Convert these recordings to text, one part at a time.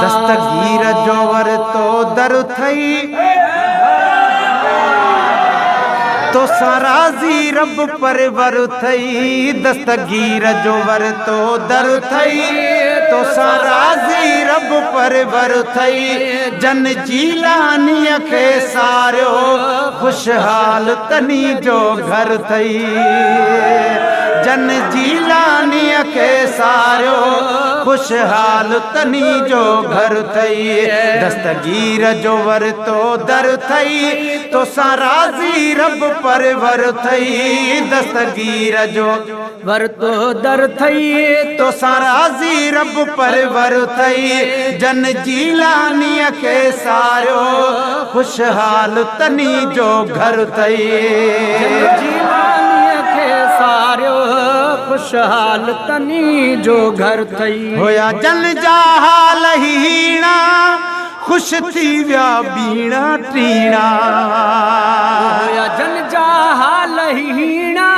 दस्तगीर जो वर तो दर थई तो साराजी रब परवर थई। दस्तगीर जो वर तो दर थई तो साराजी रब परवर थई। जन जीलानीअ खे सारियो खुशहाल तनी जो घर थई। जन जीलानीअ खे सारियो खुशहाल तनी जो घर थई। दस्तगीर जो वर तो दर थई तो साराजी रब परवर थई। दस्तगीर जो वर तो दर थई तो साराजी रब परवर थई। जन जीलानीअ खे सारियो खुशहाल तनी जो घर थई। जीलानीअ खे सारियो खुशहाल तनी जो घर थई। होया जन जा हाल हीणा खुश थी विया बीणा टीणा। होया जन जा हाल हीणा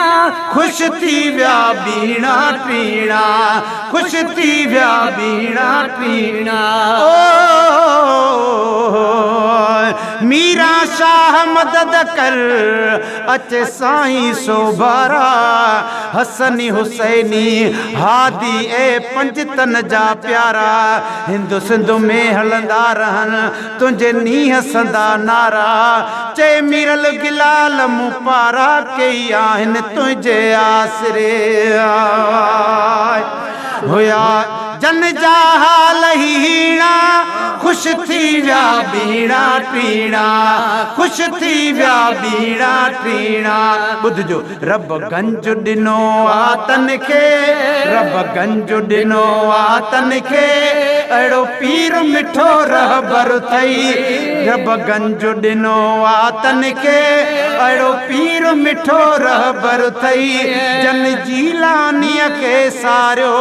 खुश थी विया बीणा टीणा। खुश थी विया बीणा टीणा। ओ मीरा शाह मदद कर अचे साईं सोबारा। हसनी हुसैनी हादी ए पंजतन जा प्यारा। हिंदु सिंधु में हलंदा रहन तुंहिंजे नीह संदा नारा। चे मीरल गिलाल मूं पारा कई आहिनि तुंहिंजे आसरे। हुया जन जा हाल हीणा खुश थी विया बीणा टीणा। खुश थी विया बीणा टीणा। ॿुधजो रब गंज ॾिनो आ तन खे। रब गंज ॾिनो आ तन खे अहिड़ो पीर मिठो रहबर थई। रब गंज ॾिनो आ तन खे अहिड़ो पीर मिठो रहबर थई। जन जीलानीअ खे सारियो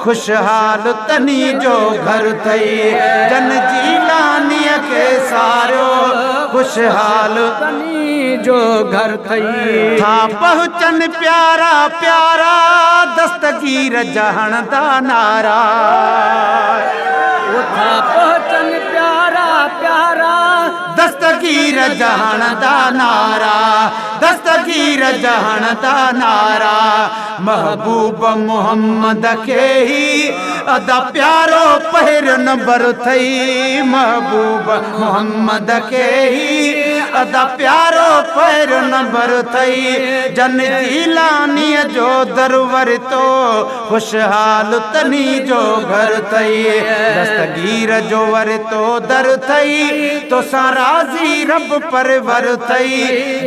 खुशहाल तनी जो घर थई। जन जीलानीअ खे सारियो खुशहाल तनी जो घर थई। था पहुचन प्यारा प्यारा दस्तगीर जहण दा नारा। था पहुचन प्यारा प्यारा दस्तगीर जहण दा नारा। दस्तगीर जहण दा नारा। महबूब मोहम्मद खे ही अदा प्यारो पहिरियों नंबर थई। महबूब मोहम्मद खे ही अदा प्यारो पहिरियों नंबर थई। जन जीलानीअ जो दर वरितो खुशहाल तनी जो घर थई। दस्तगीर जो वरितो दर थई तो साराजी रब परवर थई।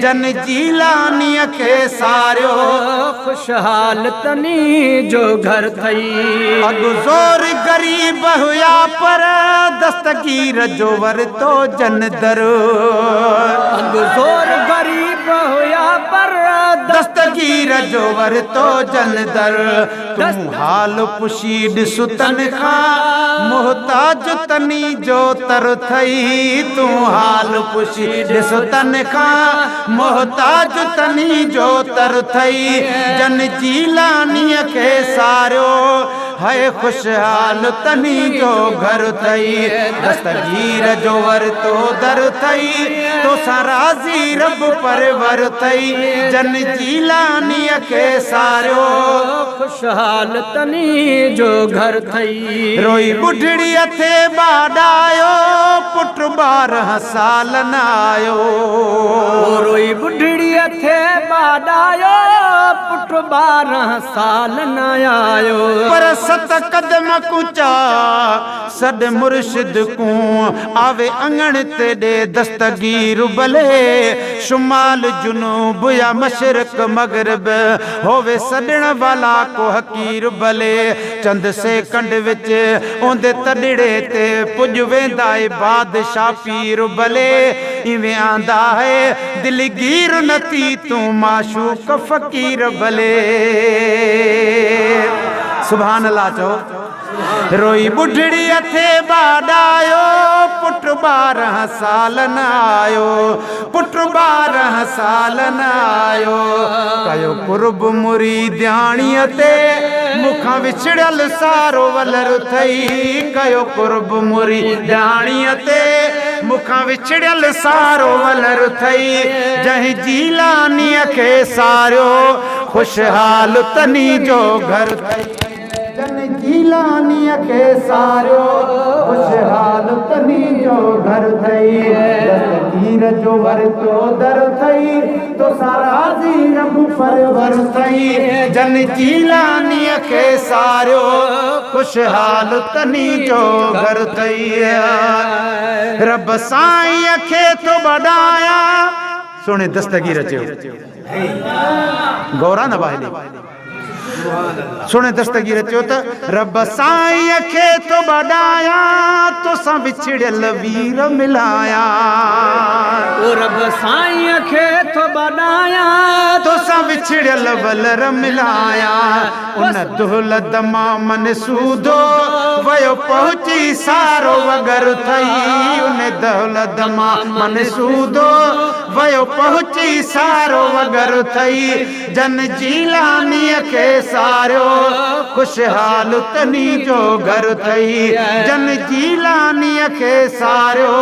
जन जीलानीअ खे सारियो खुशहाल तनी जो घर थई। अॻु ज़ोर गरीब हुया पर दस्तगीर जो वरितो जन दर। अॻु ज़ोर गरीब हुया पर दस्तगीर जो वरितो जन दर। तूं हाल पुछी ॾिस तन खां मोहताज तनी जो तर थई। तूं हाल पुछी ॾिस तन खां मोहताज तनी जो तर थई। जन जीलानीअ खे सारियो है खुशहाल तनी जो घर थई। दस्तगीर जो वरितो दर थई तो साराजी रब परवर थई। जन जीलानीअ खे सारियो खुशहाल तनी जो घर थई। रोई बुढ़ड़ीअ थे बाडायो पुट 12 साल न आयो। रोई बुढ़ड़ीअ थे बाडायो पुट 12 साल न आयो। पर 7 कदम कुचा सद मुर्शिद को आवे अंगण ते दे दस्तगीर भले। शुमाल जुनूब या मशरक मगरब होवे सदण वाला को हकीर भले। चंद सेकंड विच ओंदे तड़ड़े ते पुज वेंदा ए बादशाह पीर भले। इवें आंदा है दिलगीर नती तू माशूक फकीर भले। सुभान अल्लाह चो। रोई बुढ़ड़ी थे बाडायो पुट 12 साल न आयो। पुट 12 साल न आयो। कयो कुर्ब मुरीदाणीअ ते मुखां विछड़ियल सारो वलर थई कयो कुर्ब मुरीदाणीअ ते मुखां विछड़ियल सारो वलर थई जंहिं जीलानीअ खे सारियो खुशहाल तनी जो घर थई जंहिं जीलानीअ खे सारियो खुशहाल तनी जो घर थई दस्तगीर जो वरतो दर थई तो सारा जी रब परवर थई जन जीलानीअ खे सारियो खुशहाल तनी जो घर थई रब साईं खे तो बड़ाया सुने दस्तगीर चयो गौरा न बाहली सुने दस्तगीर चयो त रब साईं खे तो बड़ाया तोसां विछड़ियल वीर मिलाया ओ रब साईं खे तो बड़ाया तोसां विछड़ियल वलर मिलाया उन दौलत मां मन सूदो वयो पहुची सारो वगर थई उन दौलत मां मन सूदो वयो पहुची सारो वगर थई जन जीलानीअ खे सारियो खुशहाल तनी जो घर थई जन जीलानीअ खे सारियो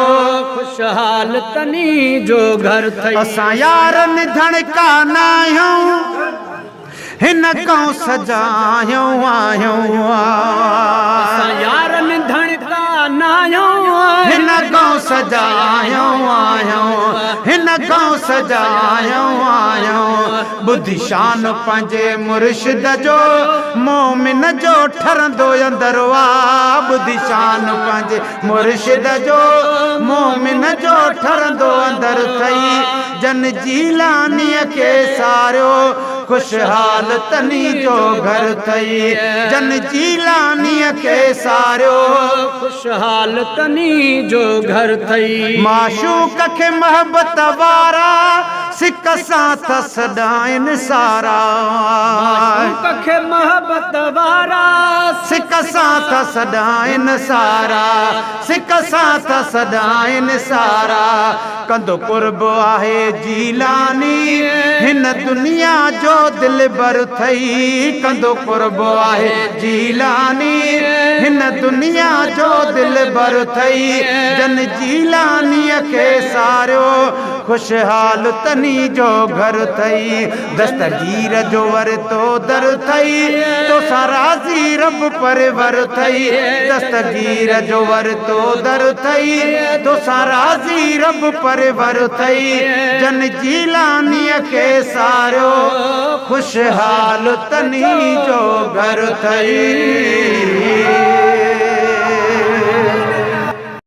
खुशहाल तनी जो घर थई असां यारनि धड़का न आहियूं हिन कऊं सजायूं आहियूं असां यारनि धड़का न आहियूं हिन कऊं सजायूं आहियूं हिन कऊं सजायूं आहियूं बुद्धि शान पंहिंजे मुर्शिद जो मोमिन जो ठरंदो अंदर वा बुद्धि शान पंहिंजे मुर्शिद जो मोमिन जो ठरंदो अंदर थई जन जीलानीअ खे सारियो खुशहाल तनी जो घर थई जन जीलानीअ खे सारियो खुशहाल तनी जो घर थई माशूक खे मोहब्बत वारा सिक सां त सदाइन सारा माशूक खे मोहब्बत वारा सिक सां त सदाइन सारा सिक सां त सदाइन सारा कंदो कुर्ब आहे जीलानी हिन दुनिया जो दिल बर थई कंदो कुर्ब आहे जीलानी हिन दुनिया जो दिल बर थई जन जीलानीअ खे सारियो खुशहाल तनी जो घर थई दस्तगीर जो वरतो दर थई तो साराजी रब परवर थई दस्तगीर जो वरतो दर थई तो साराजी रब परवर थई जन जीलानीअ खे सारियो खुशहाल तनी जो घर थई।